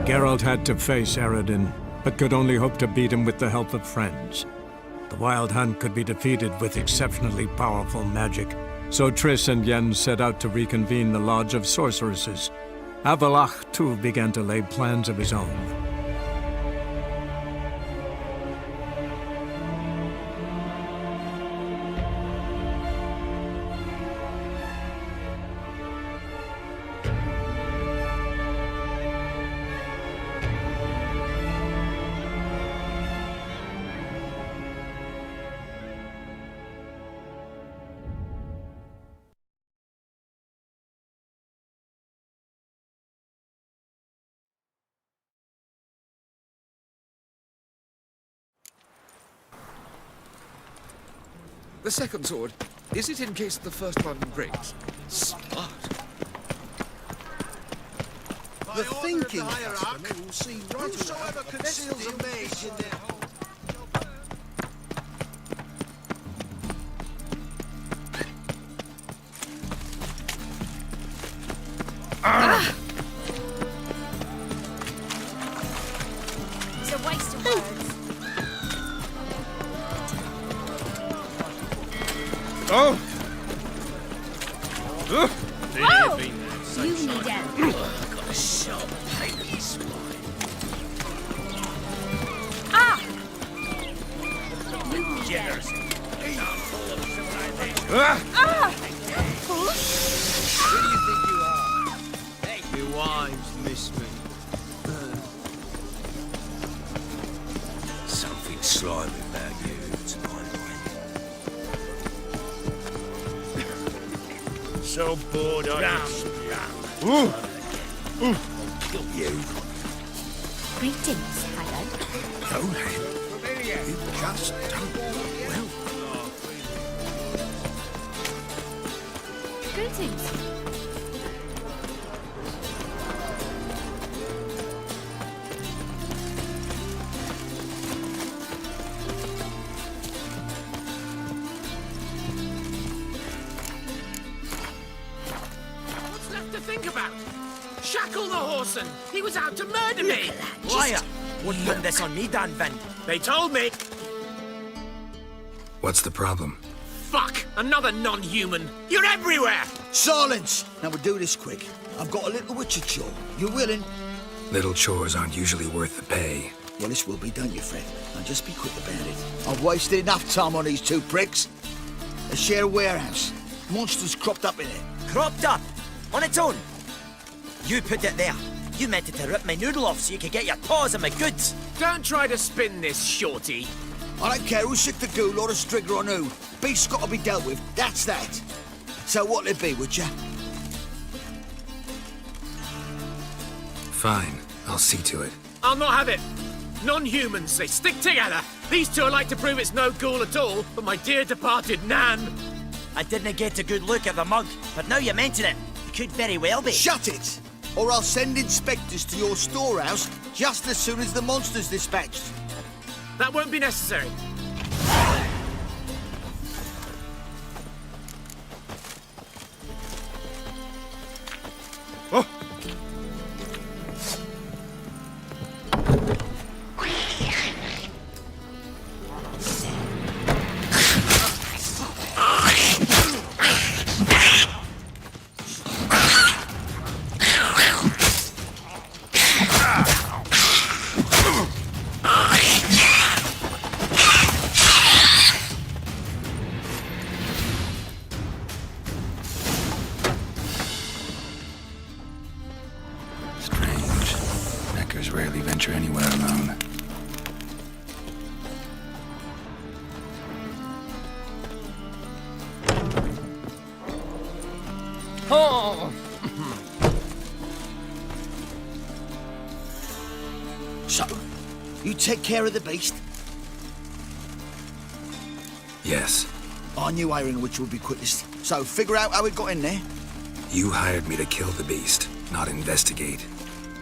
Geralt had to face Radeon, but could only hope to beat him with the help of friends. The Wild Hunt could be defeated with exceptionally powerful magic, so Triss and Yen set out to reconvene the Lodge of Sorceresses. Avallac'h, too, began to lay plans of his own. The second sword, is it in case the first one breaks? Smart. The thinking hierarchy will see right whosoever conceals a mage in their home. It's a waste of words. Oh! Whoa! You need help. I've got a sharp pain in the spine. Ah! You need help. Ah! Who do you think you are? Hey, your wives miss me. Something slimy about you tonight. So bored I am. Ooh. Kill you. Greetings, Helen. Rohan, you just don't look well. Greetings. What's left to think about? Shackle the Horson! He was out to murder me! Liar! Wouldn't put this on me, Dan Vin. They told me! What's the problem? Fuck! Another non-human! You're everywhere! Silence! Now we'll do this quick. I've got a little witcher chore. You willing? Little chores aren't usually worth the pay. Well, this will be, don't you, Fred? Now just be quick about it. I've wasted enough time on these two pricks. They share a warehouse. Monsters cropped up in it. Cropped up! On its own! You put it there. You meant it to rip my noodle off so you could get your paws on my goods. Don't try to spin this, shorty. I don't care who's sick the ghoul or a strigger on who. Beast's got to be dealt with. That's that. So what'll it be, would ya? Fine, I'll see to it. I'll not have it. Non-humans, they stick together. These two like to prove it's no ghoul at all, but my dear departed Nan. I didn't get a good look at the mug, but now you mention it, it could very well be. Shut it! Or I'll send inspectors to your storehouse just as soon as the monster's dispatched. That won't be necessary. Oh! Rarely venture anywhere alone. Oh! So, you take care of the beast? Yes. I knew hiring which would be quickest. So, figure out how it got in there. You hired me to kill the beast, not investigate.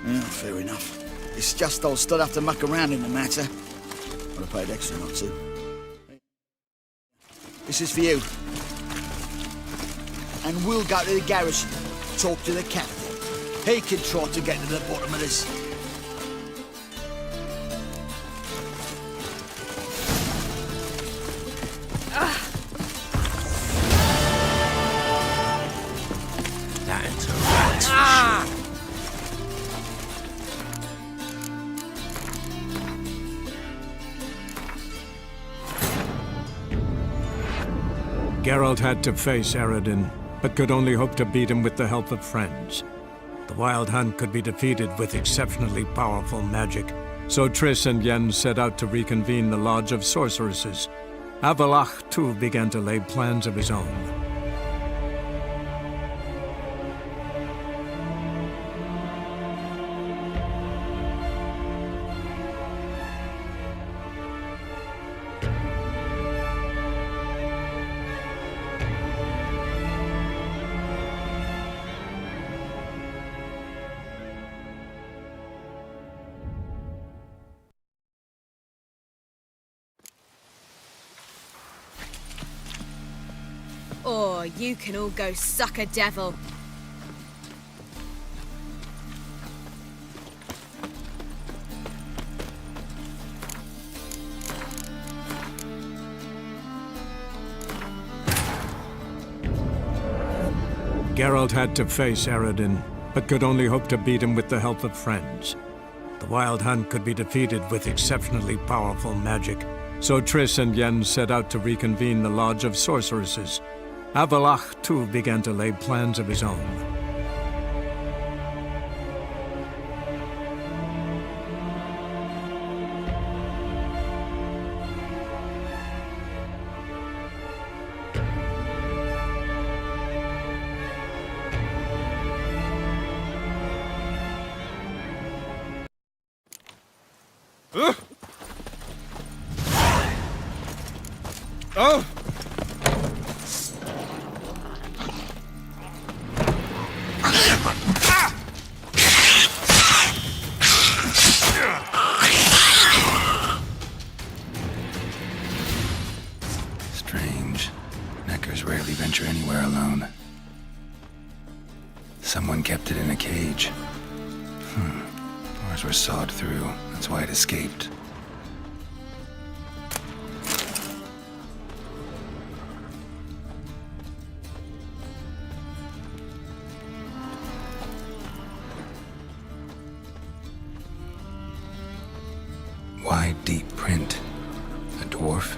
Yeah, fair enough. It's just I'll still have to muck around in the matter. I'd have paid extra not to. This is for you. And we'll go to the garrison, talk to the captain. He can try to get to the bottom of this. Geralt had to face Radeon, but could only hope to beat him with the help of friends. The Wild Hunt could be defeated with exceptionally powerful magic, so Triss and Yen set out to reconvene the Lodge of Sorceresses. Avalach, too, began to lay plans of his own. Oh, you can all go suck a devil. Geralt had to face Radeon, but could only hope to beat him with the help of friends. The Wild Hunt could be defeated with exceptionally powerful magic, so Triss and Yen set out to reconvene the Lodge of Sorceresses. Avalach, too, began to lay plans of his own. Oh! Strange. Neckers rarely venture anywhere alone. Someone kept it in a cage. Bars were sawed through. That's why it escaped. Wide, deep print. A dwarf?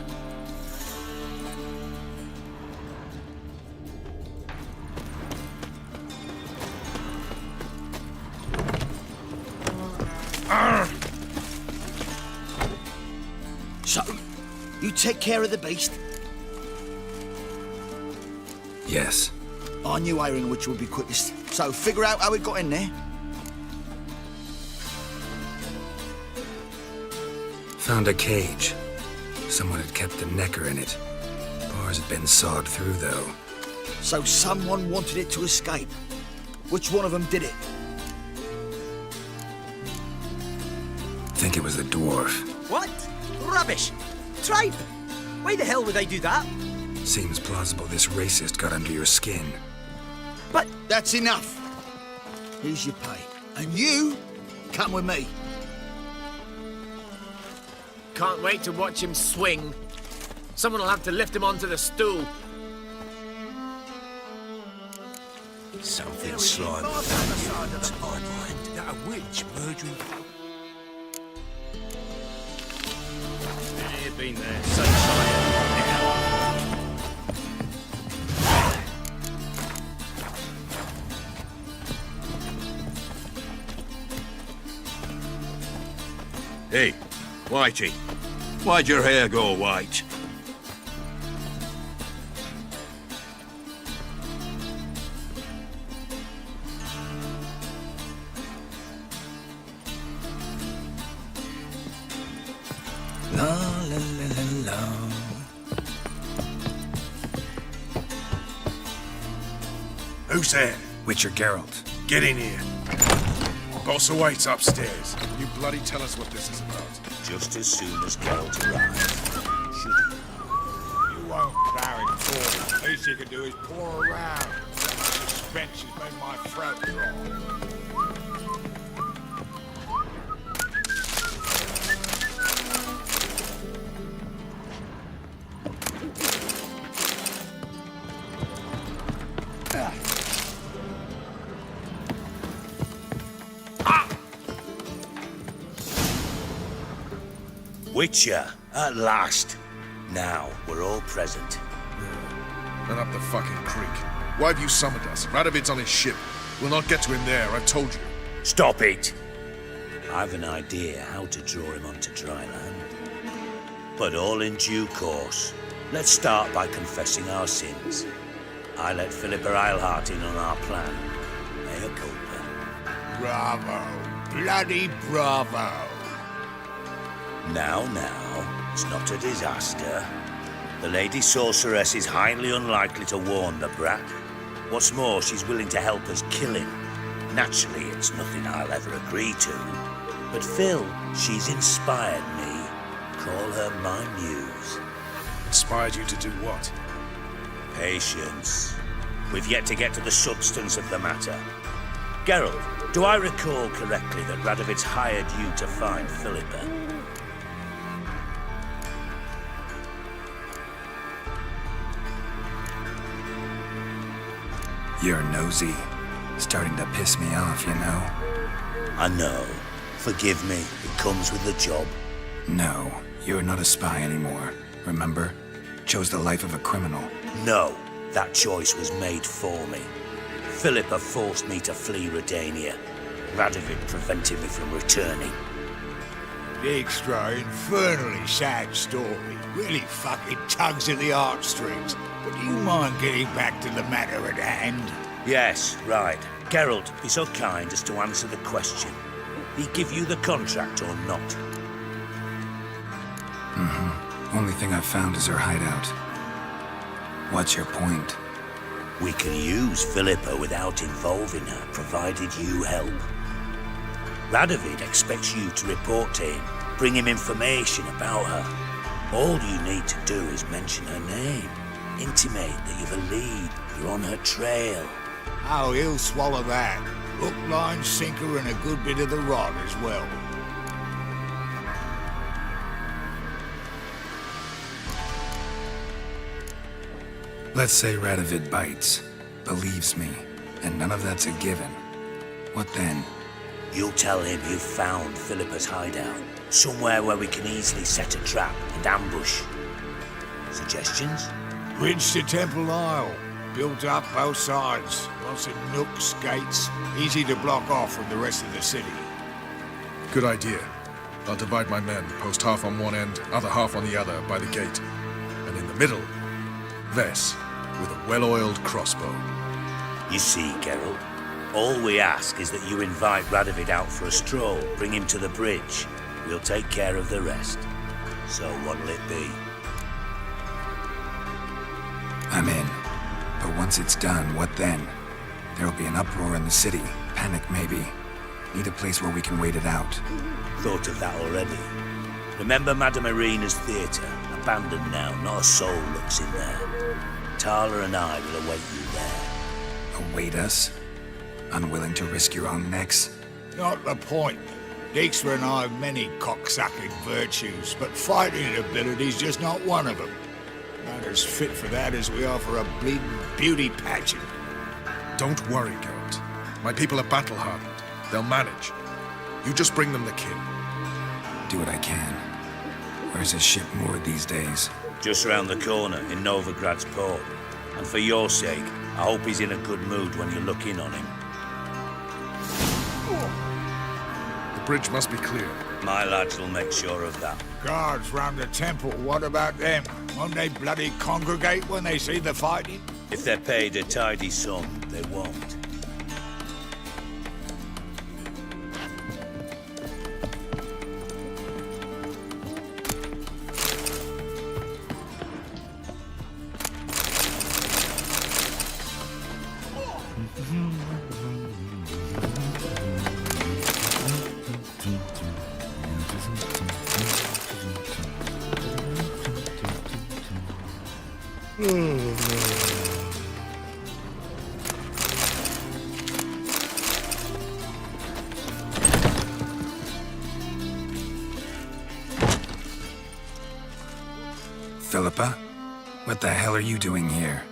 So, you take care of the beast? Yes. I knew hiring which would be quickest. So, figure out how it got in there. Found a cage. Someone had kept a necker in it. Bars had been sawed through, though. So someone wanted it to escape. Which one of them did it? Think it was the dwarf. What? Rubbish! Tripe! Why the hell would I do that? Seems plausible this racist got under your skin. But That's enough. Here's your pay. And you, come with me. Can't wait to watch him swing. Someone will have to lift him onto the stool. Something slimy to my mind. That a witch murdering. Been there, sunshine. Hey, Whitey, why'd your hair go white? La la la la la. Who's there? Witcher Geralt. Get in here. Boss awaits upstairs. You bloody tell us what this is about. Just as soon as Geralt arrives. You won't bow him for it. Least you can do is pour around. Suspense has made my throat dry. Witcher, at last. Now, we're all present. And up the fucking creek. Why have you summoned us? Radovid's on his ship. We'll not get to him there, I've told you. Stop it! I've an idea how to draw him onto dry land. But all in due course. Let's start by confessing our sins. I let Philippa Eilhart in on our plan. Mea culpa. Bravo. Bloody bravo. Now, it's not a disaster. The Lady Sorceress is highly unlikely to warn the brat. What's more, she's willing to help us kill him. Naturally, it's nothing I'll ever agree to. But Phil, she's inspired me. Call her my muse. Inspired you to do what? Patience. We've yet to get to the substance of the matter. Geralt, do I recall correctly that Radovid's hired you to find Philippa? You're nosy. Starting to piss me off, you know? I know. Forgive me. It comes with the job. No, you're not a spy anymore. Remember? Chose the life of a criminal. No, that choice was made for me. Philippa forced me to flee Redania. Radovid prevented me from returning. Extra infernally sad story. Really fucking tugs at the heartstrings. But do you mind getting back to the matter at hand? Yes, right. Geralt, be so kind as to answer the question. He give you the contract or not? Only thing I've found is her hideout. What's your point? We can use Philippa without involving her, provided you help. Radovid expects you to report to him, bring him information about her. All you need to do is mention her name. Intimate that you've a lead, you're on her trail. Oh, he'll swallow that. Hook, line, sinker, and a good bit of the rod as well. Let's say Radovid bites, believes me, and none of that's a given. What then? You'll tell him you've found Philippa's hideout, somewhere where we can easily set a trap and ambush. Suggestions? Bridge to Temple Isle. Built up both sides. Lots of nooks, gates. Easy to block off from the rest of the city. Good idea. I'll divide my men, post half on one end, other half on the other, by the gate. And in the middle, Vess, with a well-oiled crossbow. You see, Geralt, all we ask is that you invite Radovid out for a stroll, bring him to the bridge. We'll take care of the rest. So what'll it be? I'm in. But once it's done, what then? There'll be an uproar in the city. Panic, maybe. Need a place where we can wait it out. Thought of that already. Remember Madame Irina's theatre? Abandoned now, not a soul looks in there. Tala and I will await you there. Await us? Unwilling to risk your own necks? Not the point. Dijkstra and I have many cocksucking virtues, but fighting ability's just not one of them. Not as fit for that as we are for a bleeding beauty pageant. Don't worry, Geralt. My people are battle-hardened. They'll manage. You just bring them the kin. Do what I can. Where's his ship moored these days? Just round the corner, in Novigrad's port. And for your sake, I hope he's in a good mood when you look in on him. The bridge must be clear. My lads will make sure of that. Guards round the temple, what about them? Won't they bloody congregate when they see the fighting? If they're paid a tidy sum, they won't. Philippa? What the hell are you doing here?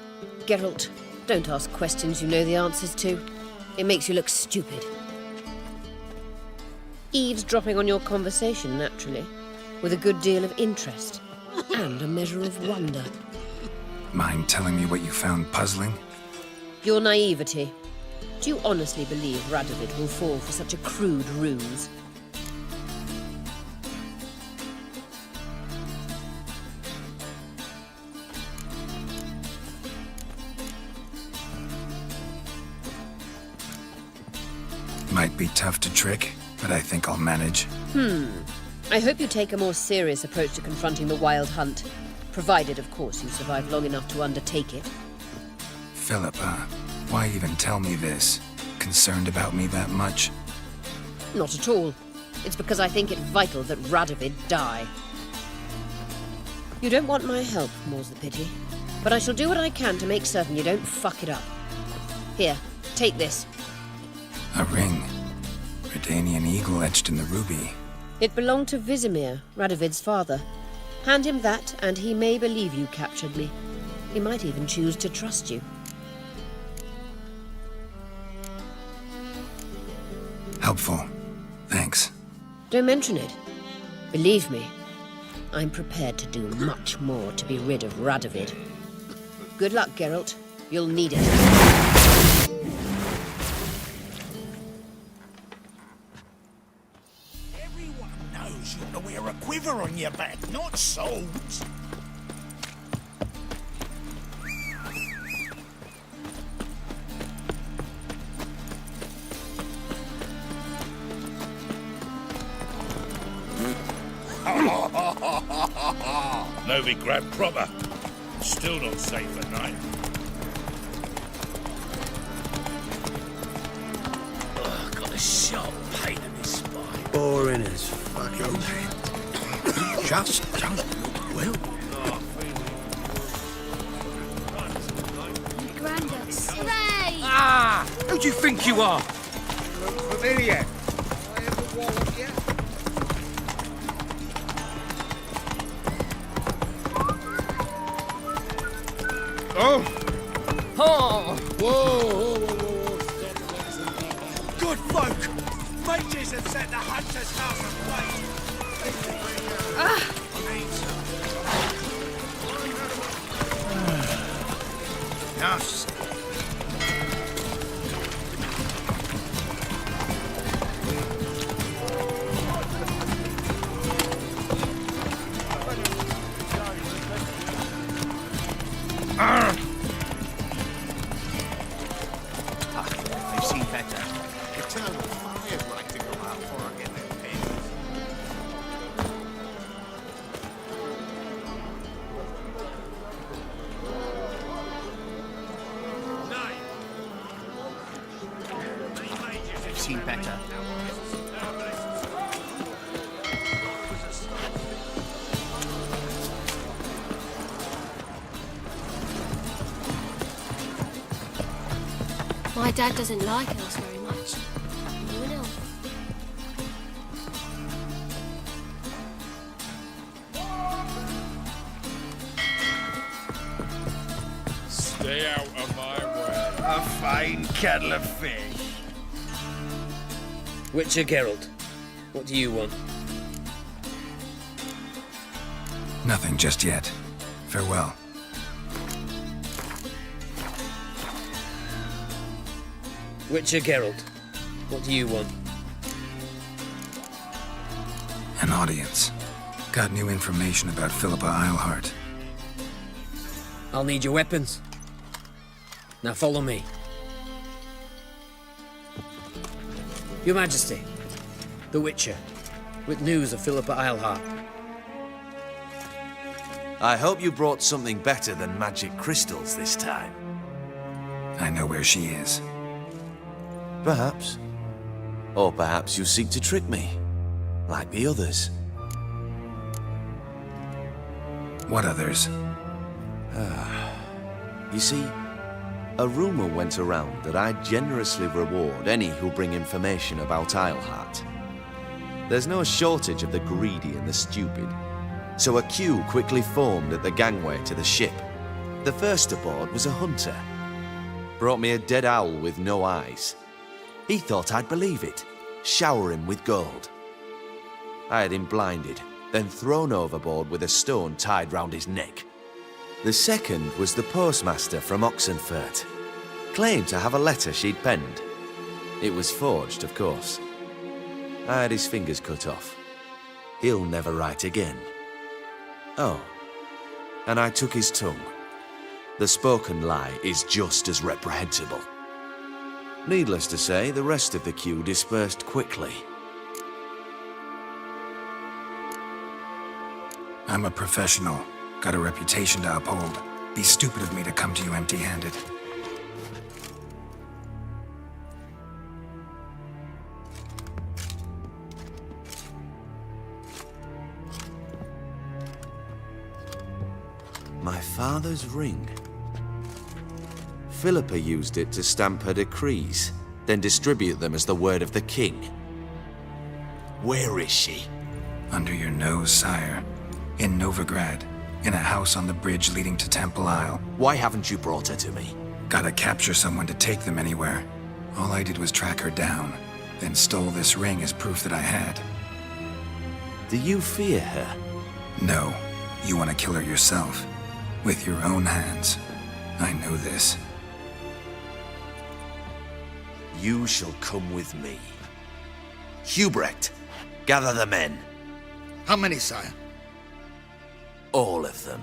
Geralt, don't ask questions you know the answers to. It makes you look stupid. Eavesdropping on your conversation, naturally, with a good deal of interest and a measure of wonder. Mind telling me what you found puzzling? Your naivety. Do you honestly believe Radovid will fall for such a crude ruse? Might be tough to trick, but I think I'll manage. I hope you take a more serious approach to confronting the Wild Hunt. Provided, of course, you survive long enough to undertake it. Philippa, why even tell me this? Concerned about me that much? Not at all. It's because I think it vital that Radovid die. You don't want my help, more's the pity. But I shall do what I can to make certain you don't fuck it up. Here, take this. A ring. Redanian eagle etched in the ruby. It belonged to Vizimir, Radovid's father. Hand him that, and he may believe you captured me. He might even choose to trust you. Helpful. Thanks. Don't mention it. Believe me, I'm prepared to do much more to be rid of Radovid. Good luck, Geralt. You'll need it. Everyone knows you ought to wear a quiver on your back, not swords. Novigrad proper. Still not safe at night. Ugh, got a sharp pain in his spine. Boring as fucking. Just well. Grandad. Hooray! Ah! Who do you think you are? Familiar. I ever warned you? Oh! Oh! Whoa. Stop. Good folk. Mages have set the hunter's house aflame. Yes. They've seen better. Eternal fires like to go out for again their pens. They've seen better. My dad doesn't like elves very much. You an elf? Stay out of my way. A fine kettle of fish. Witcher Geralt, what do you want? Nothing just yet. Farewell. Witcher Geralt, what do you want? An audience. Got new information about Philippa Eilhart. I'll need your weapons. Now follow me. Your Majesty, the Witcher, with news of Philippa Eilhart. I hope you brought something better than magic crystals this time. I know where she is. Perhaps. Or perhaps you seek to trick me, like the others. What others? You see, a rumor went around that I generously reward any who bring information about Eilhart. There's no shortage of the greedy and the stupid, so a queue quickly formed at the gangway to the ship. The first aboard was a hunter. Brought me a dead owl with no eyes. He thought I'd believe it, shower him with gold. I had him blinded, then thrown overboard with a stone tied round his neck. The second was the postmaster from Oxenfurt. Claimed to have a letter she'd penned. It was forged, of course. I had his fingers cut off. He'll never write again. Oh, and I took his tongue. The spoken lie is just as reprehensible. Needless to say, the rest of the queue dispersed quickly. I'm a professional. Got a reputation to uphold. Be stupid of me to come to you empty-handed. My father's ring. Philippa used it to stamp her decrees, then distribute them as the word of the king. Where is she? Under your nose, sire. In Novigrad. In a house on the bridge leading to Temple Isle. Why haven't you brought her to me? Gotta capture someone to take them anywhere. All I did was track her down, then stole this ring as proof that I had. Do you fear her? No. You want to kill her yourself. With your own hands. I know this. You shall come with me. Hubrecht, gather the men. How many, sire? All of them.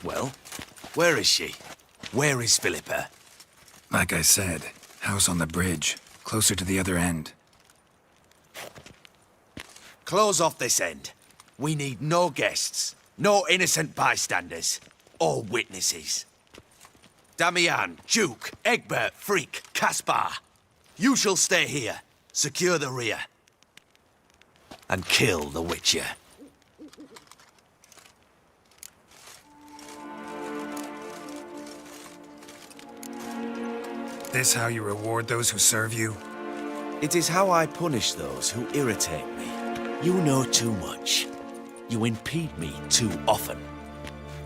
Well, where is she? Where is Philippa? Like I said, house on the bridge, closer to the other end. Close off this end. We need no guests, no innocent bystanders, or witnesses. Damian, Duke, Egbert, Freak, Caspar. You shall stay here, secure the rear, and kill the Witcher. This how you reward those who serve you? It is how I punish those who irritate me. You know too much. You impede me too often.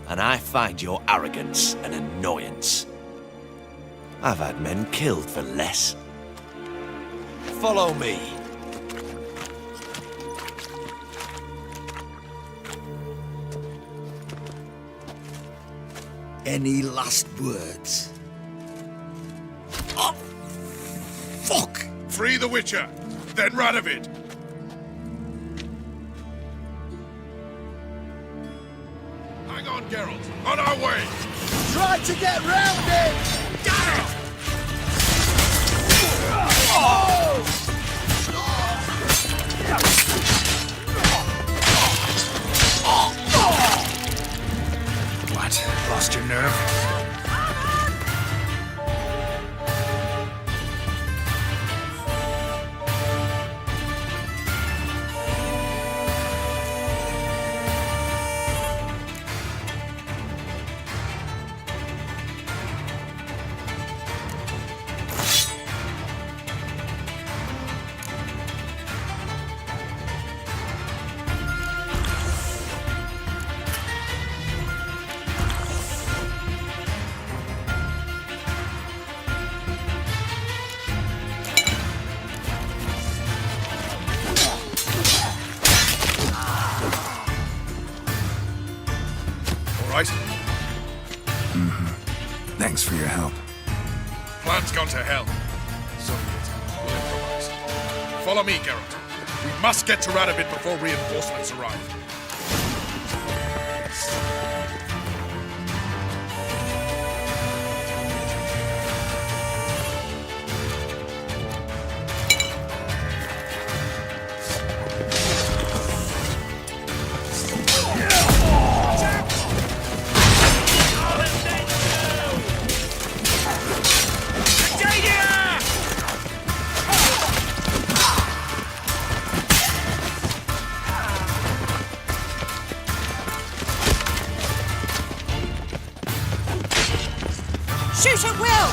And I find your arrogance an annoyance. I've had men killed for less. Follow me. Any last words? Oh, fuck! Free the Witcher, then Radovid. Hang on, Geralt. On our way. Try to get round it! Got it! What? Lost your nerve? Right? Thanks for your help. Plan's gone to hell. So we'll improvise. Follow me, Geralt. We must get to Radovid before reinforcements arrive. Shoot at will!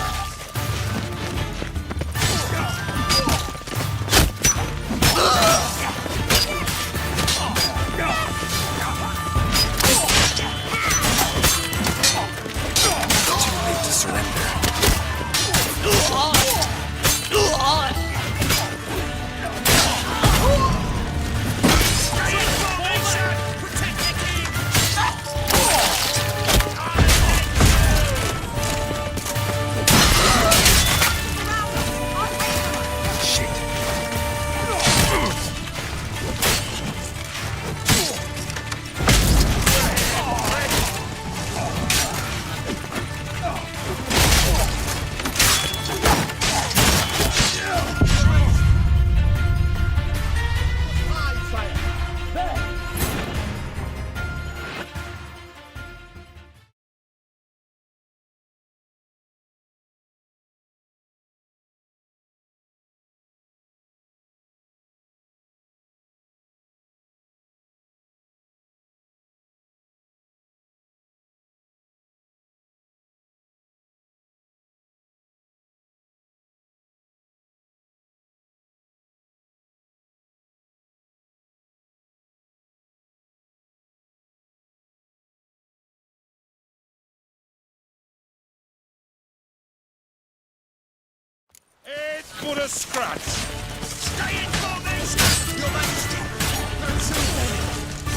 but a scratch. Stay in formation! Your Majesty!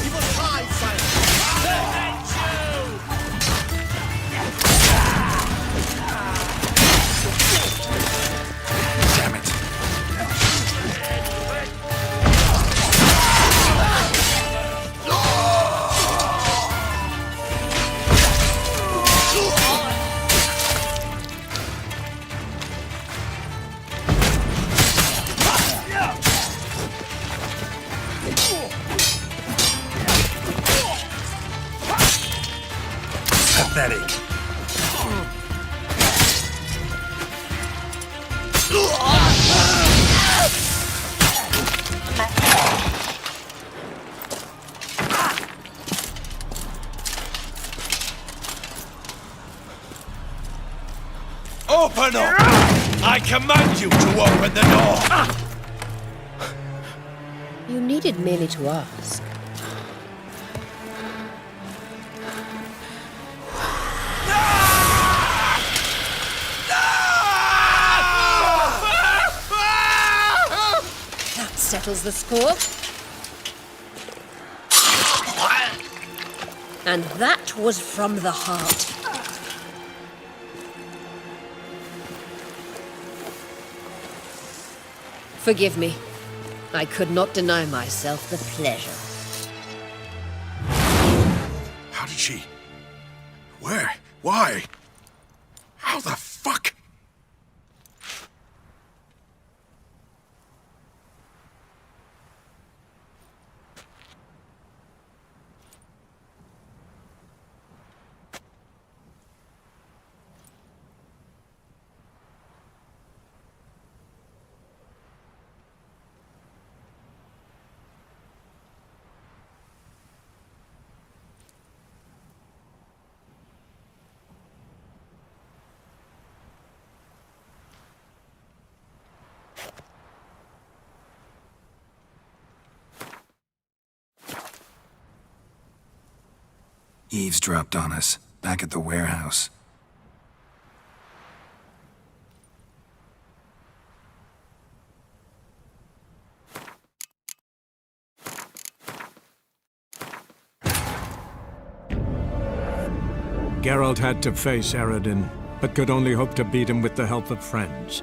You must hide, sire! Damn it. Pathetic. Open up! I command you to open the door! You needed merely to ask. That settles the score. And that was from the heart. Forgive me. I could not deny myself the pleasure. How did she? Where? Why? How the fuck? Eavesdropped on us, back at the warehouse. Geralt had to face Radeon, but could only hope to beat him with the help of friends.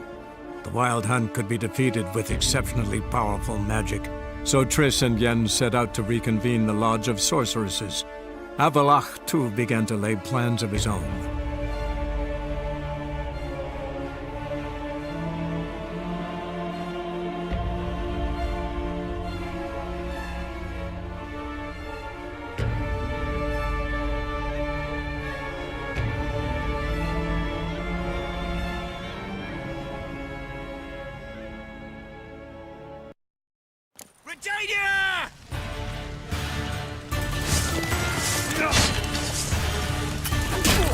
The Wild Hunt could be defeated with exceptionally powerful magic, so Triss and Yen set out to reconvene the Lodge of Sorceresses. Avallac'h, too, began to lay plans of his own. Radeon!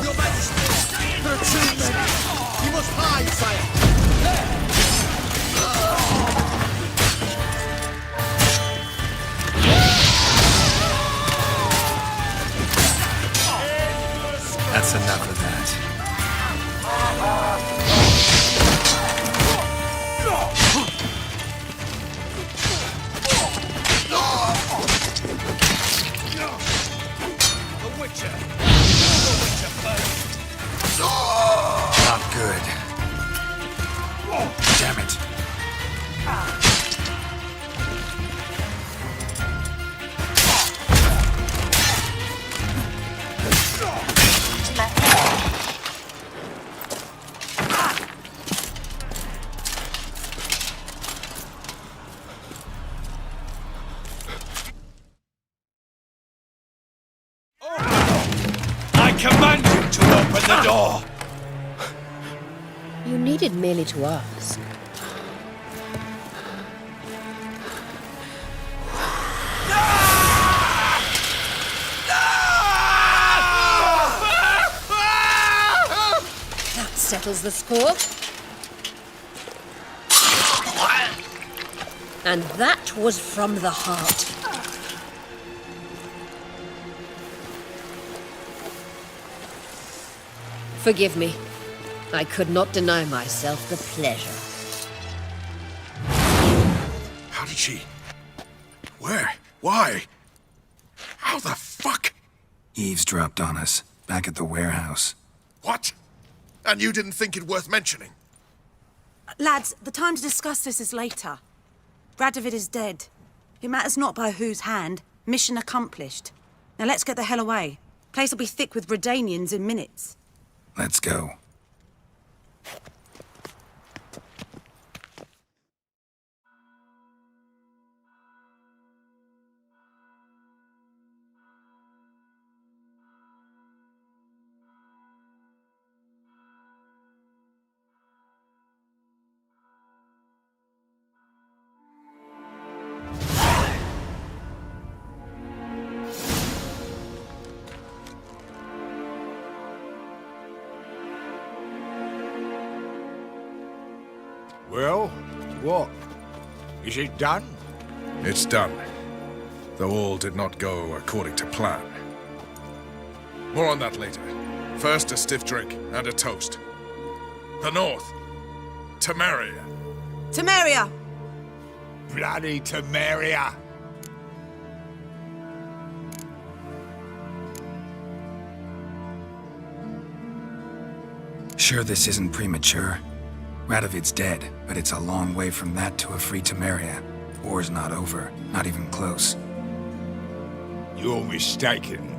Your Majesty! There are too many! You must hide, sire! That's enough of that. Not good. Damn it. I command you to open the door! You needed merely to ask. That settles the score. And that was from the heart. Forgive me. I could not deny myself the pleasure. How did she... Where? Why? How the fuck? Eavesdropped on us, back at the warehouse. What? And you didn't think it worth mentioning? Lads, the time to discuss this is later. Radovid is dead. It matters not by whose hand. Mission accomplished. Now let's get the hell away. Place will be thick with Redanians in minutes. Let's go. Well, what? Is it done? It's done. Though all did not go according to plan. More on that later. First, a stiff drink and a toast. The North. Temeria. Temeria! Bloody Temeria! Sure this isn't premature? Radovid's dead, but it's a long way from that to a free Temeria. War's not over, not even close. You're mistaken.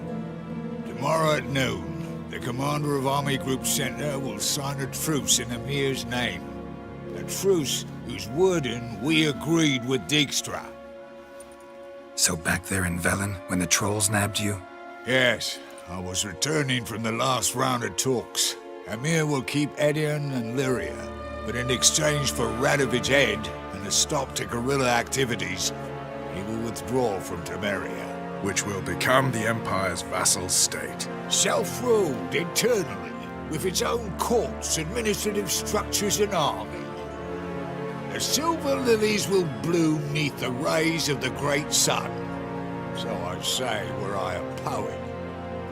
Tomorrow at noon, the commander of Army Group Center will sign a truce in Emir's name. A truce whose wording we agreed with Dijkstra. So back there in Velen, when the trolls nabbed you? Yes, I was returning from the last round of talks. Emir will keep Radeon and Lyria, but in exchange for Radovid's head and a stop to guerrilla activities, he will withdraw from Temeria. Which will become the Empire's vassal state. Self-ruled internally, with its own courts, administrative structures and army. The silver lilies will bloom neath the rays of the great sun. So I say were I a poet.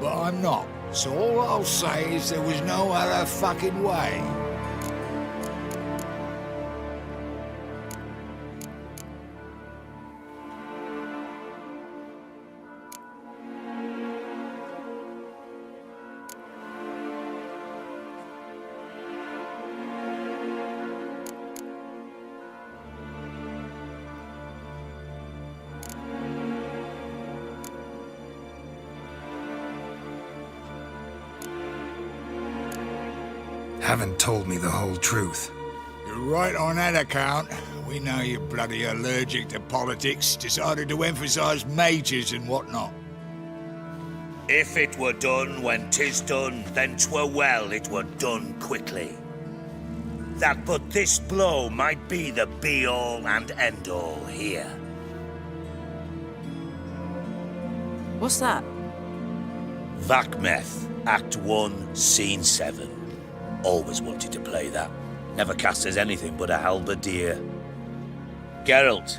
But I'm not, so all I'll say is there was no other fucking way. Haven't told me the whole truth. You're right on that account. We know you're bloody allergic to politics, decided to emphasize majors and whatnot. If it were done when 'tis done, then 'twere well it were done quickly. That but this blow might be the be-all and end-all here. What's that? Vakmeth, Act 1, Scene 7. Always wanted to play that. Never cast as anything but a halberdier. Geralt,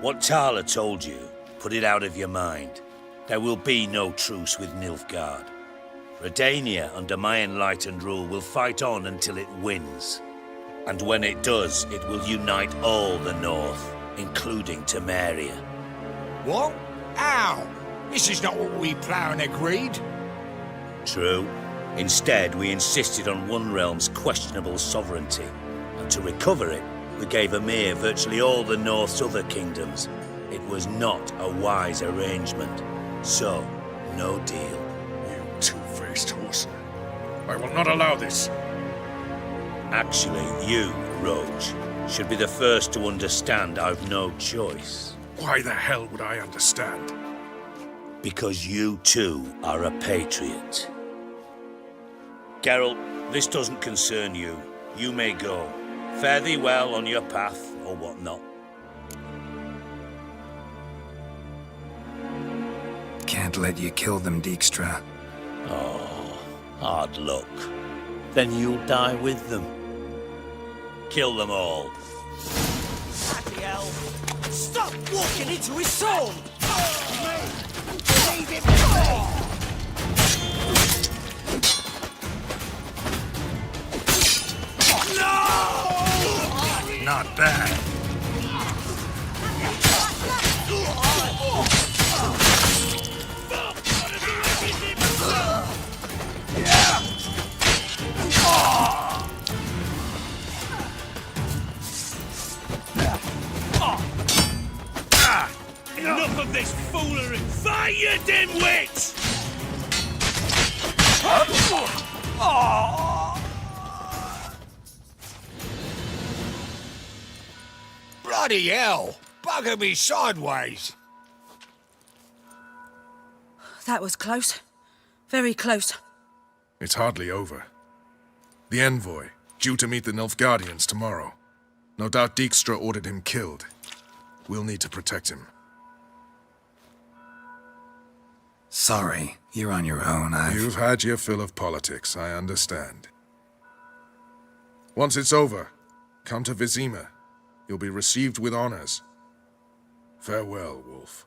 what Tala told you, put it out of your mind. There will be no truce with Nilfgaard. Redania, under my enlightened rule, will fight on until it wins. And when it does, it will unite all the North, including Temeria. What? How? This is not what we planned and agreed. True. Instead, we insisted on one realm's questionable sovereignty, and to recover it, we gave Emir virtually all the North's other kingdoms. It was not a wise arrangement, so no deal. You two-faced horse. I will not allow this. Actually, you, Roach, should be the first to understand I've no choice. Why the hell would I understand? Because you too are a patriot. Geralt, this doesn't concern you. You may go. Fare thee well on your path, or whatnot. Can't let you kill them, Dijkstra. Oh, hard luck. Then you'll die with them. Kill them all. Bloody hell! Stop walking into his soul! Leave him be! Not bad. of this foolery! Fight, you dimwits! Bloody hell! Bugger me sideways! That was close. Very close. It's hardly over. The envoy, due to meet the Nilfgaardians tomorrow. No doubt Dijkstra ordered him killed. We'll need to protect him. Sorry, you're on your own. You've had your fill of politics, I understand. Once it's over, come to Vizima. You'll be received with honors. Farewell, Wolf.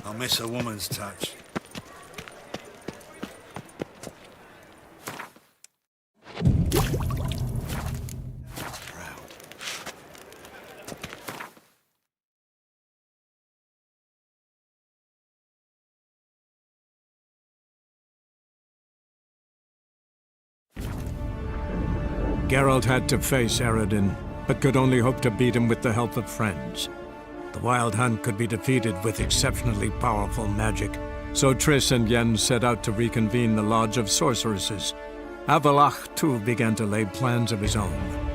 I'll miss a woman's touch. Geralt had to face Radeon, but could only hope to beat him with the help of friends. The Wild Hunt could be defeated with exceptionally powerful magic, so Triss and Yen set out to reconvene the Lodge of Sorceresses. Avalach, too, began to lay plans of his own.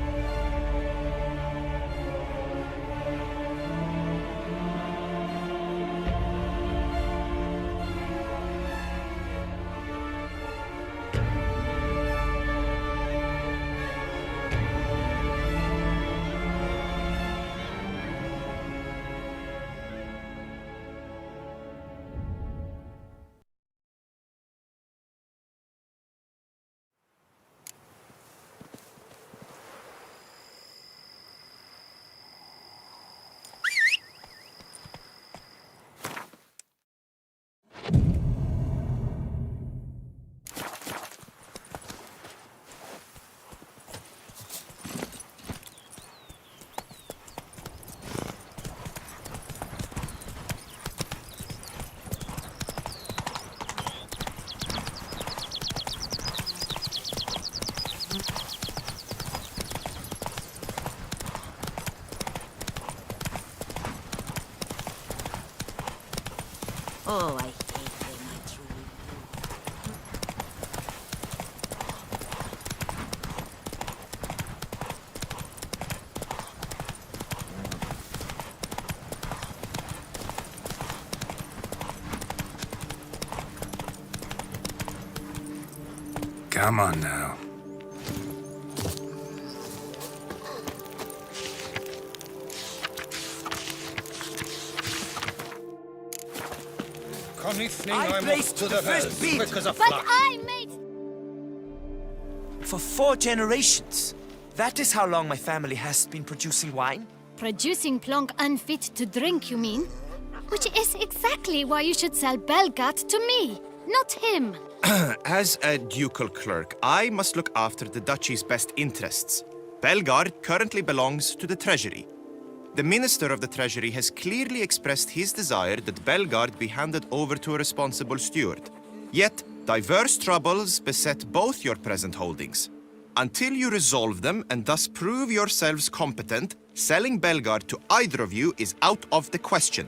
Oh, I hate them, I truly Come on now. I placed the first beat, but I made For 4 generations. That is how long my family has been producing wine. Producing plonk unfit to drink, you mean? Which is exactly why you should sell Belgat to me, not him. As a ducal clerk, I must look after the duchy's best interests. Belgard currently belongs to the treasury. The Minister of the Treasury has clearly expressed his desire that Belgard be handed over to a responsible steward. Yet, diverse troubles beset both your present holdings. Until you resolve them and thus prove yourselves competent, selling Belgard to either of you is out of the question.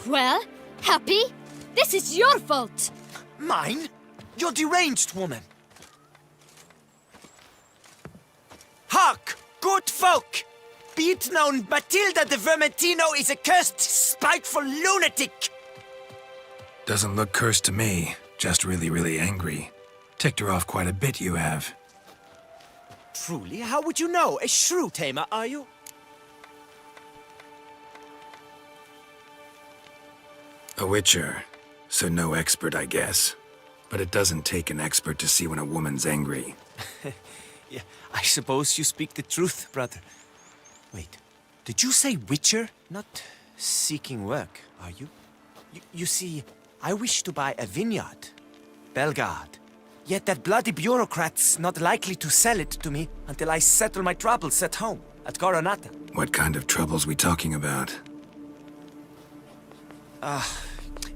Well, Happy? This is your fault! Mine? You're deranged, woman! Hark, good folk! Be it known, Matilda de Vermentino is a cursed, spiteful lunatic! Doesn't look cursed to me. Just really, really angry. Ticked her off quite a bit, you have. Truly? How would you know? A shrew tamer, are you? A witcher. So no expert, I guess. But it doesn't take an expert to see when a woman's angry. Yeah, I suppose you speak the truth, brother. Wait, did you say witcher? Not seeking work, are you? You see, I wish to buy a vineyard. Belgard. Yet that bloody bureaucrat's not likely to sell it to me until I settle my troubles at home, at Coronata. What kind of troubles we talking about?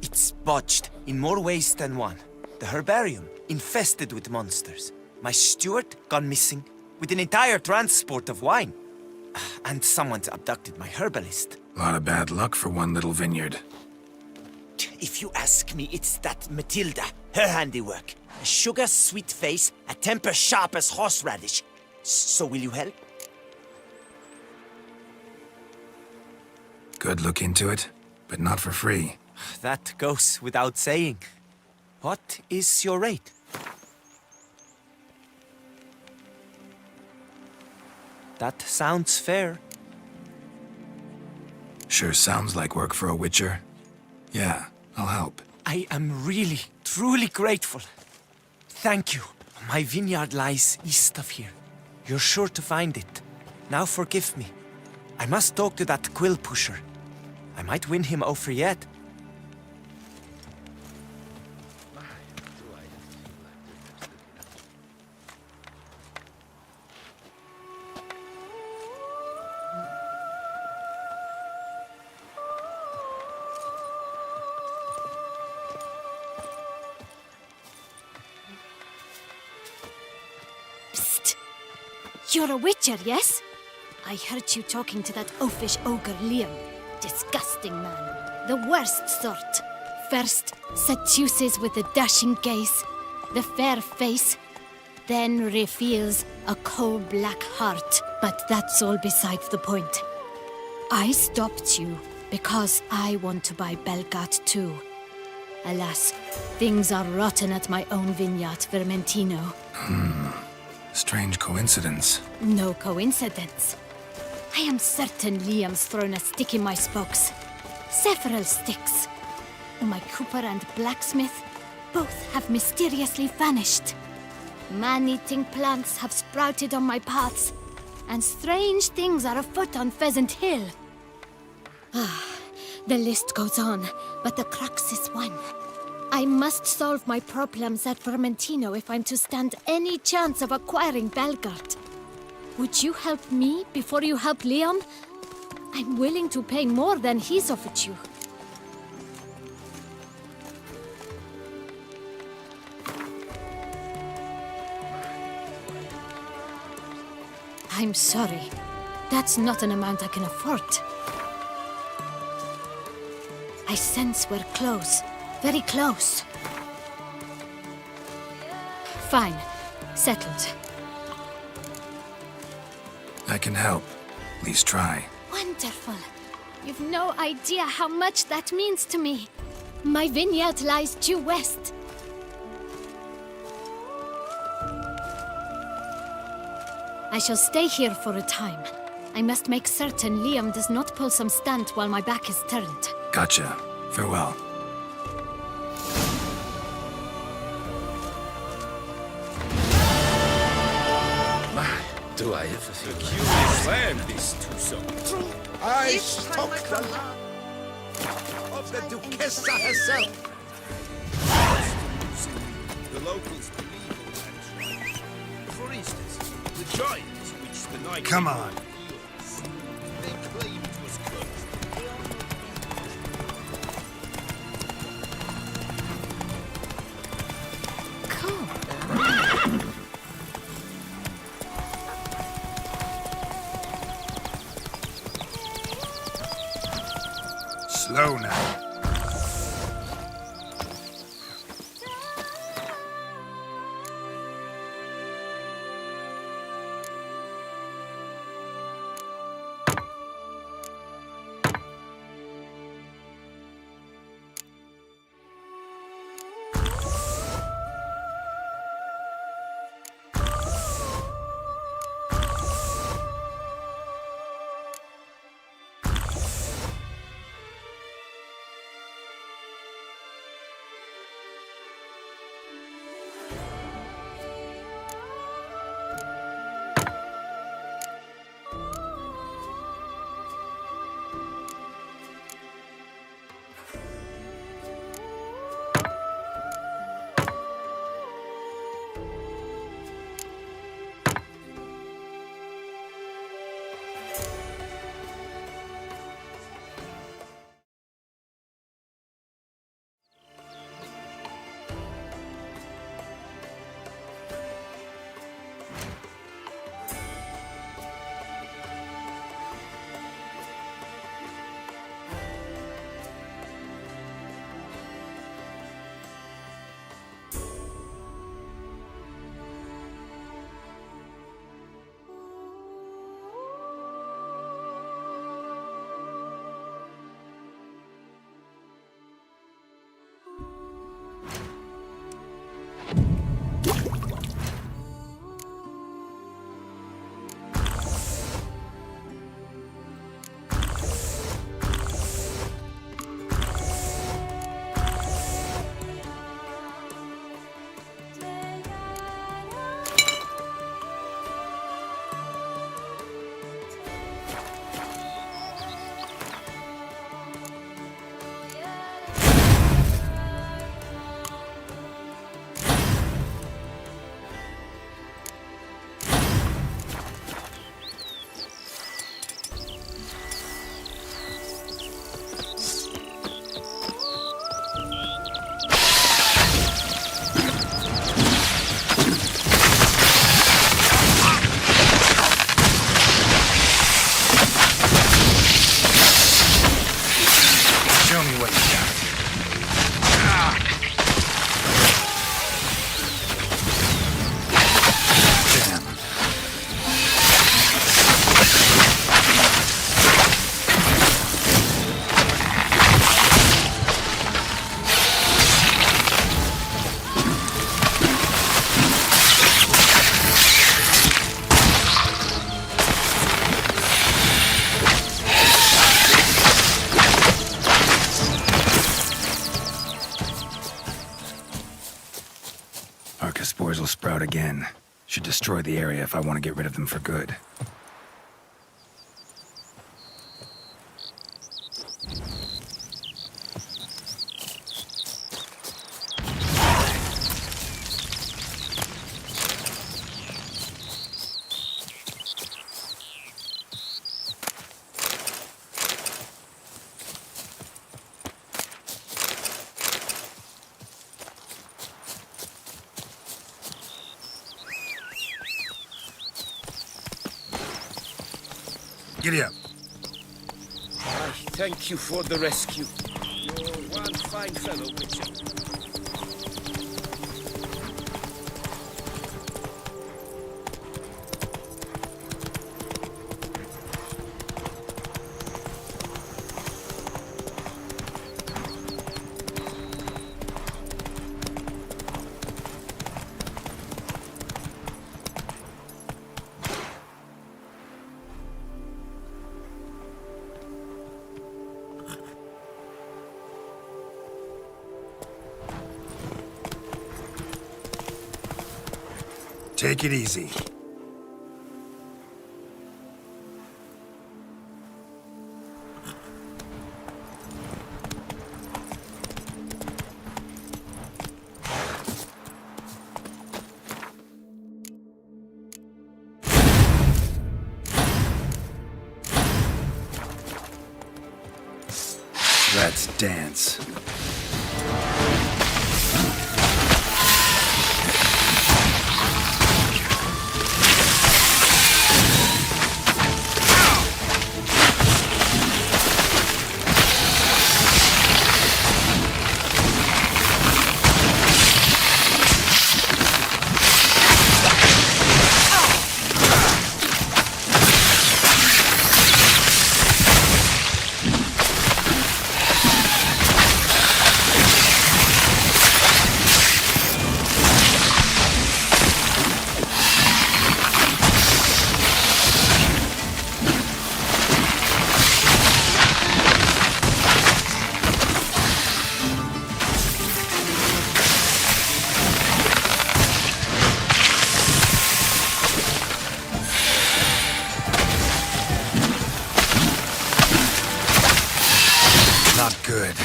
It's botched in more ways than one. The herbarium, infested with monsters. My steward gone missing, with an entire transport of wine. And someone's abducted my herbalist. A lot of bad luck for one little vineyard. If you ask me, it's that Matilda, her handiwork. A sugar-sweet face, a temper sharp as horseradish. So will you help? Good look into it, but not for free. That goes without saying. What is your rate? That sounds fair. Sure sounds like work for a witcher. Yeah, I'll help. I am really, truly grateful. Thank you. My vineyard lies east of here. You're sure to find it. Now forgive me. I must talk to that quill pusher. I might win him over yet. You're a witcher, yes? I heard you talking to that oafish ogre Liam. Disgusting man. The worst sort. First, seduces with a dashing gaze, the fair face, then reveals a coal-black heart. But that's all beside the point. I stopped you because I want to buy Belgat too. Alas, things are rotten at my own vineyard, Vermentino. Strange coincidence. No coincidence. I am certain Liam's thrown a stick in my spokes. Several sticks. My cooper and blacksmith both have mysteriously vanished. Man-eating plants have sprouted on my paths, and strange things are afoot on Pheasant Hill. The list goes on, but the crux is one. I must solve my problems at Vermentino if I'm to stand any chance of acquiring Belgard. Would you help me before you help Liam? I'm willing to pay more than he's offered you. I'm sorry. That's not an amount I can afford. I sense we're close. Very close. Fine. Settled. I can help. At least try. Wonderful. You've no idea how much that means to me. My vineyard lies due west. I shall stay here for a time. I must make certain Liam does not pull some stunt while my back is turned. Gotcha. Farewell. Do I ever think you planned this too so? I stopped the of the Duchessa herself. The locals believe all that is right. For instance, the giants which the night... Come on. They claim it was cursed. Slow now. Spores will sprout again. Should destroy the area if I want to get rid of them for good. Giddy up. I thank you for the rescue. You're one fine fellow, Witcher. Take it easy. dance. Not good.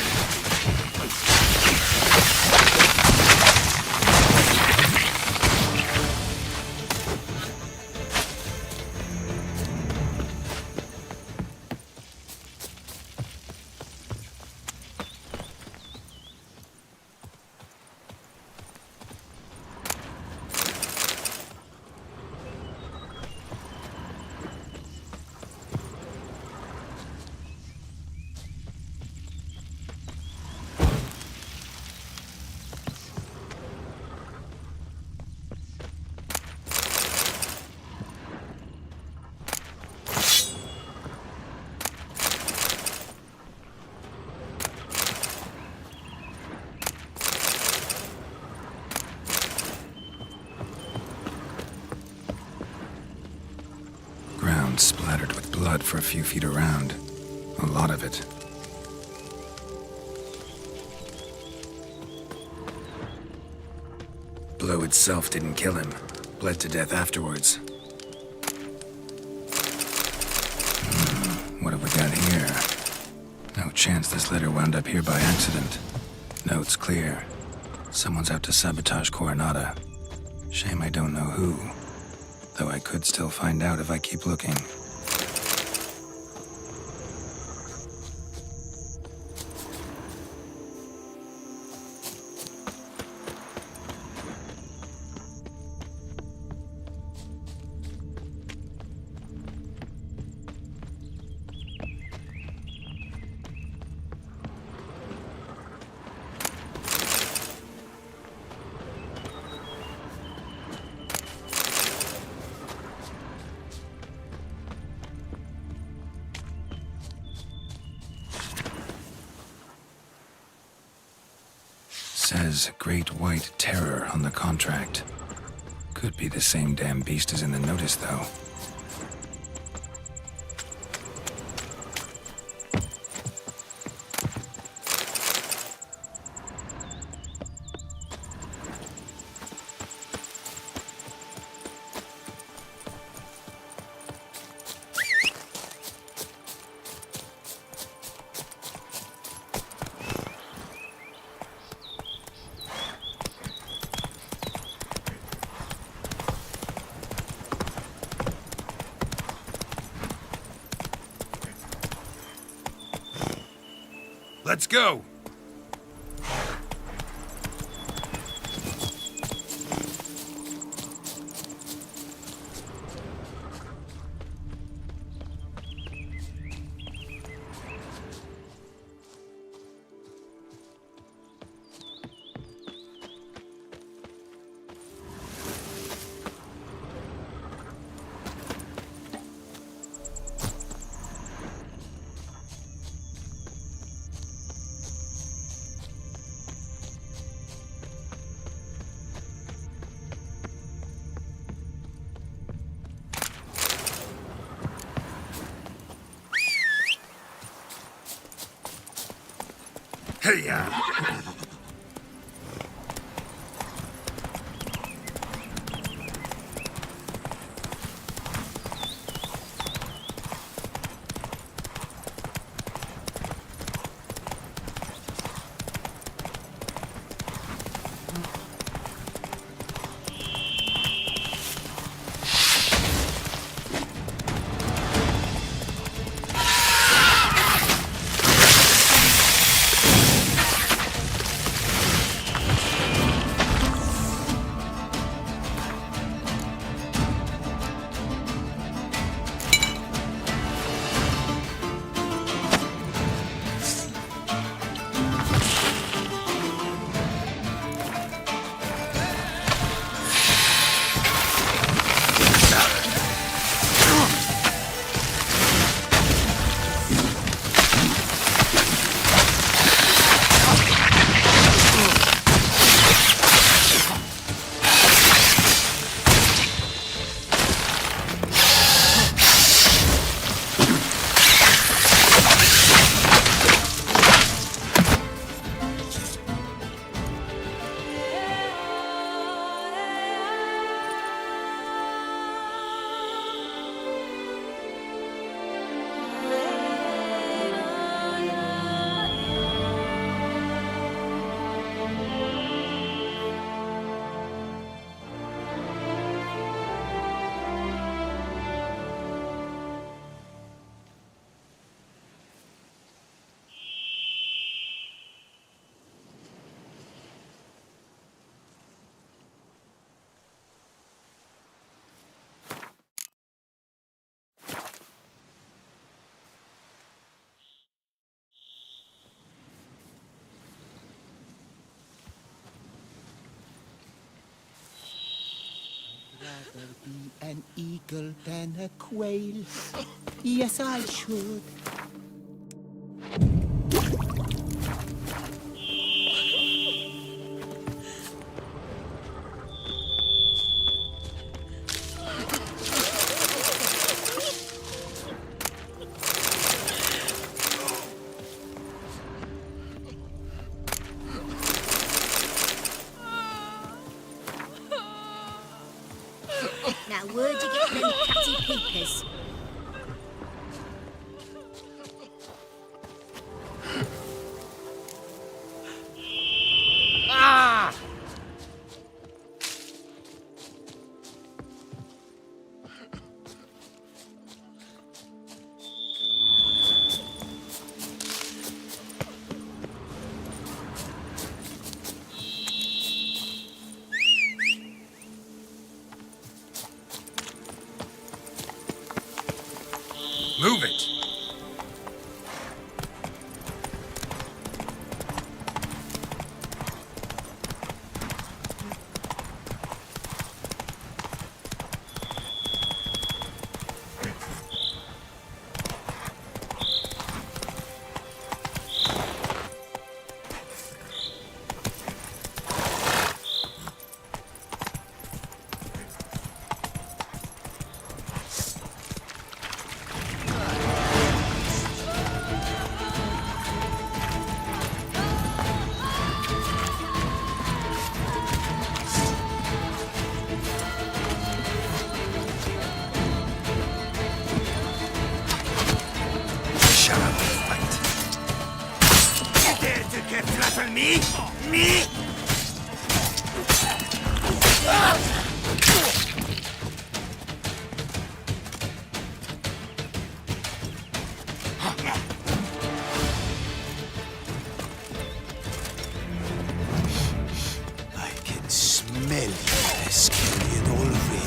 Splattered with blood for a few feet around. A lot of it. Blow itself didn't kill him. Bled to death afterwards. What have we got here? No chance this letter wound up here by accident. Notes clear. Someone's out to sabotage Coronata. Shame I don't know who. Though I could still find out if I keep looking. Says Great White Terror on the contract. Could be the same damn beast as in the notice, though. Let's go! Hey-ya! rather be an eagle than a quail. Yes, I should. Now, where'd you get them catty peepers? Ah! Move it! Me? Me? I can smell you, Escalion, already.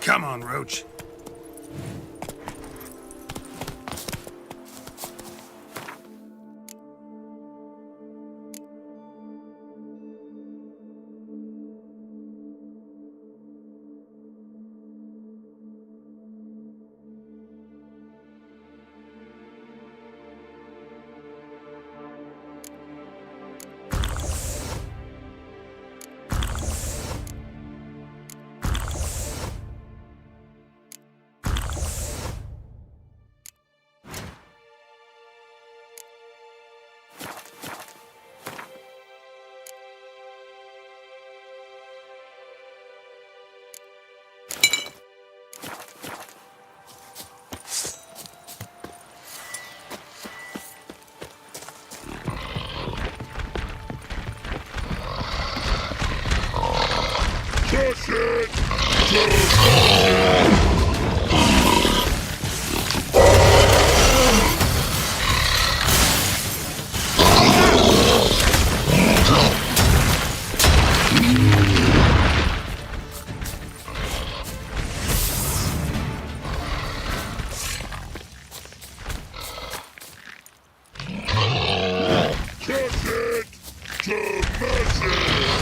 Come on, Roach. Subject to magic!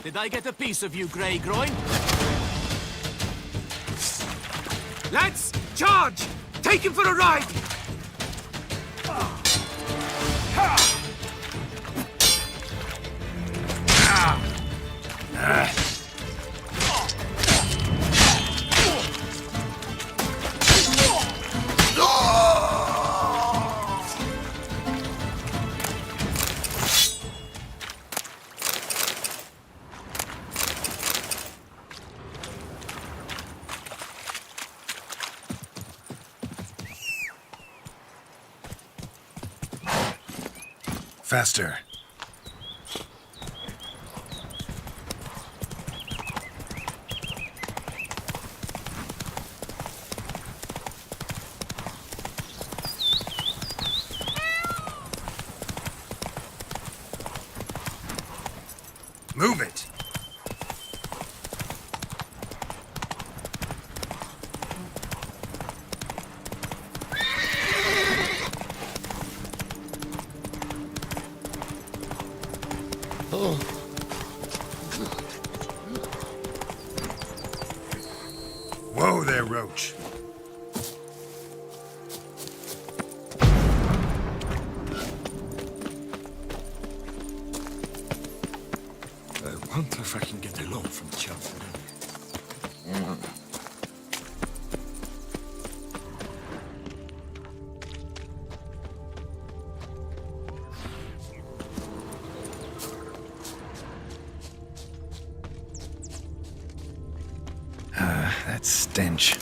Did I get a piece of you, Grey Groin? Lads, charge! Take him for a ride! Faster. Move it. Whoa there, Roach. I wonder if I can get along from Cheltenham. That stench.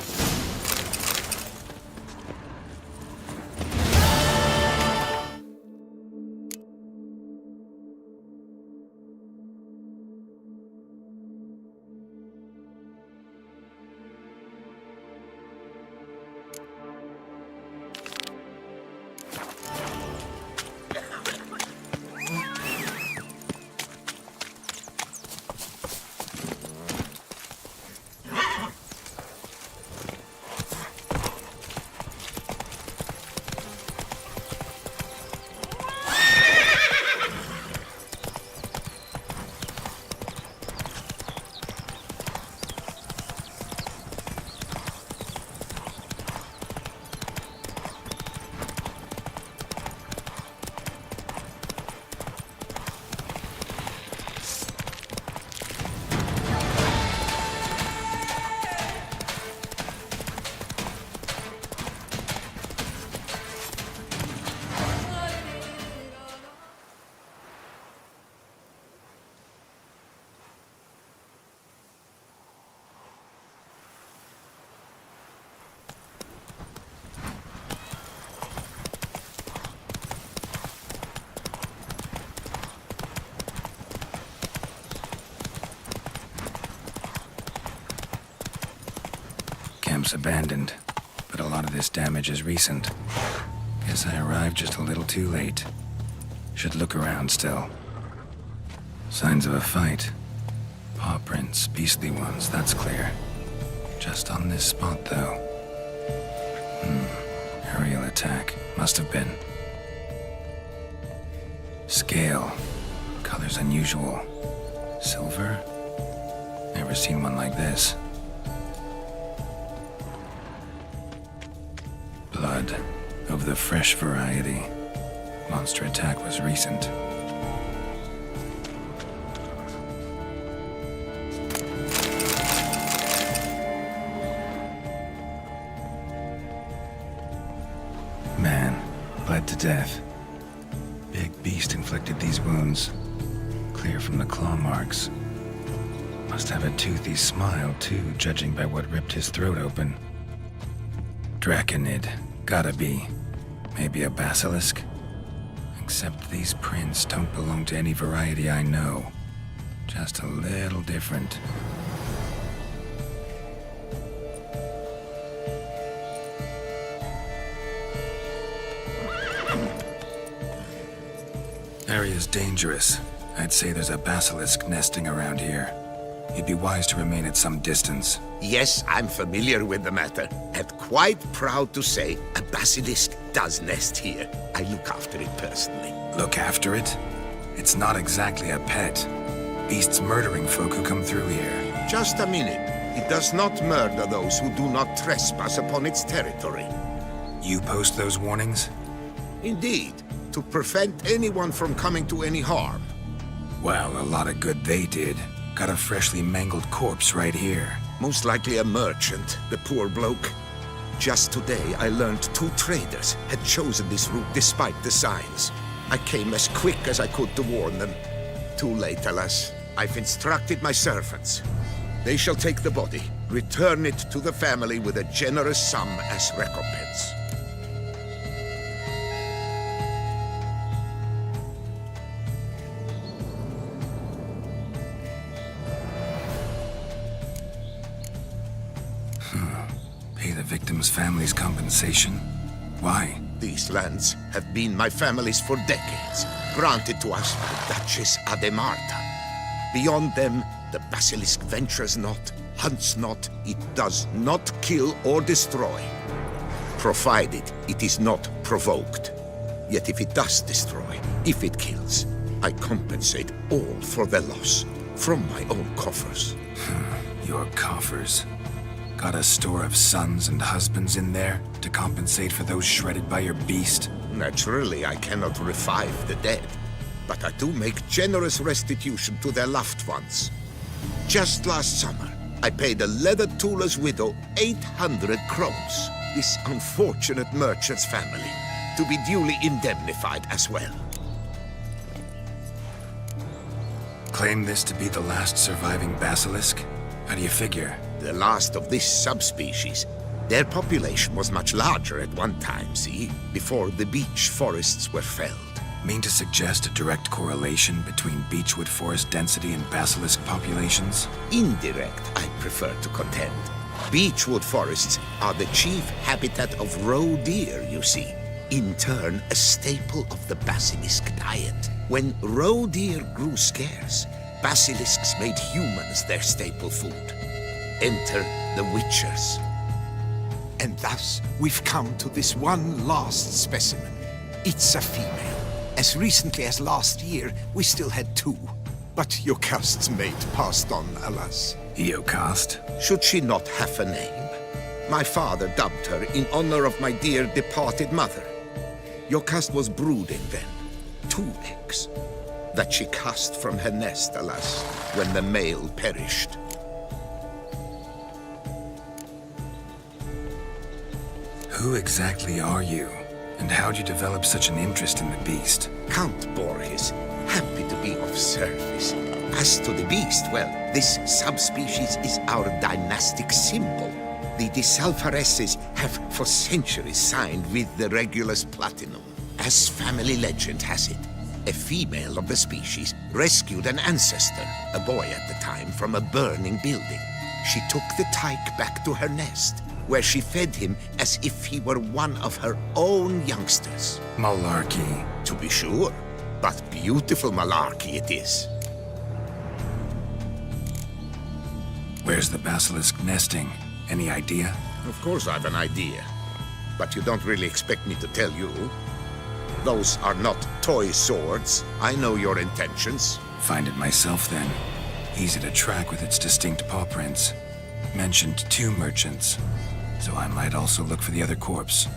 camp's abandoned, but a lot of this damage is recent. Guess I arrived just a little too late. Should look around still. Signs of a fight. Paw prints, beastly ones, that's clear. Just on this spot, though. Aerial attack. Must have been. Scale. Colors unusual. Silver? Never seen one like this. Blood. Of the fresh variety. Monster attack was recent. Man, bled to death. Big beast inflicted these wounds. Clear from the claw marks. Must have a toothy smile, too, judging by what ripped his throat open. Draconid. Gotta be. Maybe a basilisk? Except these prints don't belong to any variety I know. Just a little different. Area's dangerous. I'd say there's a basilisk nesting around here. You'd be wise to remain at some distance. Yes, I'm familiar with the matter, and quite proud to say a basilisk does nest here. I look after it personally. Look after it? It's not exactly a pet. Beast's murdering folk who come through here. Just a minute. It does not murder those who do not trespass upon its territory. You post those warnings? Indeed, to prevent anyone from coming to any harm. Well, a lot of good they did. Got a freshly mangled corpse right here. Most likely a merchant, the poor bloke. Just today, I learned 2 traders had chosen this route despite the signs. I came as quick as I could to warn them. Too late, alas. I've instructed my servants. They shall take the body, return it to the family with a generous sum as recompense. Pay the victim's family's compensation? Why? These lands have been my family's for decades, granted to us by Duchess Ademarta. Beyond them, the basilisk ventures not, hunts not, it does not kill or destroy, provided it is not provoked. Yet if it does destroy, if it kills, I compensate all for the loss, from my own coffers. Your coffers? Got a store of sons and husbands in there to compensate for those shredded by your beast? Naturally, I cannot revive the dead, but I do make generous restitution to their loved ones. Just last summer, I paid a leather tooler's widow 800 crowns, this unfortunate merchant's family, to be duly indemnified as well. Claim this to be the last surviving basilisk? How do you figure? The last of this subspecies. Their population was much larger at one time, see? Before the beech forests were felled. Mean to suggest a direct correlation between beechwood forest density and basilisk populations? Indirect, I prefer to contend. Beechwood forests are the chief habitat of roe deer, you see. In turn, a staple of the basilisk diet. When roe deer grew scarce, basilisks made humans their staple food. Enter the Witchers. And thus, we've come to this one last specimen. It's a female. As recently as last year, we still had 2. But Jocast's mate passed on, alas. Jocast? Should she not have a name? My father dubbed her in honor of my dear departed mother. Jocast was brooding then. 2 eggs. That she cast from her nest, alas, when the male perished. Who exactly are you? And how'd you develop such an interest in the beast? Count Borges, happy to be of service. As to the beast, well, this subspecies is our dynastic symbol. The Disalfareses have for centuries signed with the Regulus Platinum. As family legend has it, a female of the species rescued an ancestor, a boy at the time, from a burning building. She took the tyke back to her nest, where she fed him as if he were one of her own youngsters. Malarkey. To be sure, but beautiful malarkey it is. Where's the basilisk nesting? Any idea? Of course I've an idea, but you don't really expect me to tell you. Those are not toy swords. I know your intentions. Find it myself, then. Easy to track with its distinct paw prints. Mentioned 2 merchants, so I might also look for the other corpse.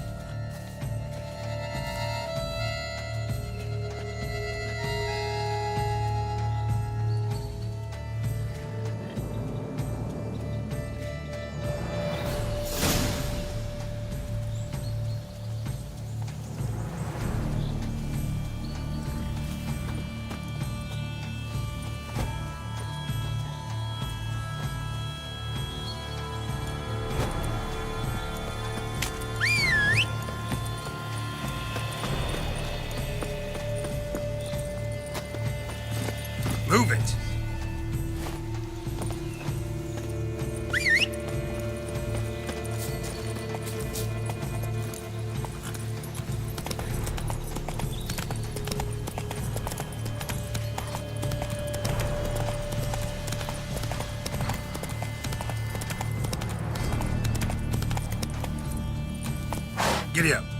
Move it! Giddy up.